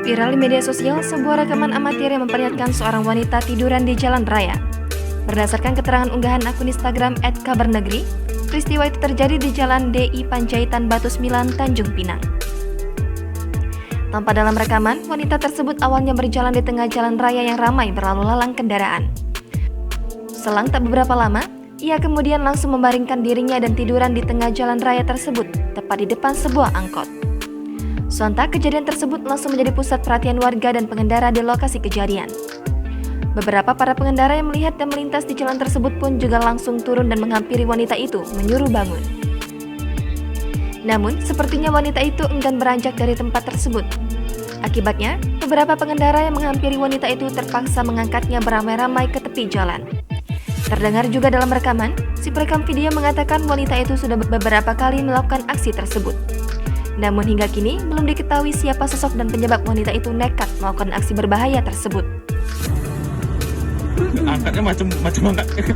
Viral di media sosial, sebuah rekaman amatir yang memperlihatkan seorang wanita tiduran di jalan raya. Berdasarkan keterangan unggahan akun Instagram @kabernegri, peristiwa itu terjadi di Jalan DI Panjaitan Batu 9, Tanjung Pinang. Tampak dalam rekaman, wanita tersebut awalnya berjalan di tengah jalan raya yang ramai berlalu lalang kendaraan. Selang tak beberapa lama, ia kemudian langsung membaringkan dirinya dan tiduran di tengah jalan raya tersebut, tepat di depan sebuah angkot. Sontak kejadian tersebut langsung menjadi pusat perhatian warga dan pengendara di lokasi kejadian. Beberapa para pengendara yang melihat dan melintas di jalan tersebut pun juga langsung turun dan menghampiri wanita itu, menyuruh bangun. Namun, sepertinya wanita itu enggan beranjak dari tempat tersebut. Akibatnya, beberapa pengendara yang menghampiri wanita itu terpaksa mengangkatnya beramai-ramai ke tepi jalan. Terdengar juga dalam rekaman, si perekam video mengatakan wanita itu sudah beberapa kali melakukan aksi tersebut. Namun hingga kini belum diketahui siapa sosok dan penyebab wanita itu nekat melakukan aksi berbahaya tersebut. Angkatnya macam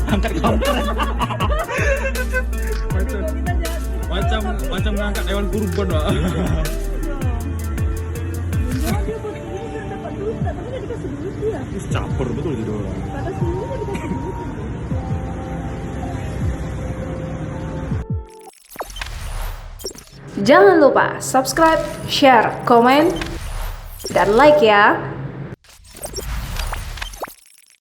angkat kampret. macam ngangkat hewan kurban, Pak. Caper betul gitu orang. Jangan lupa subscribe, share, komen, dan like ya.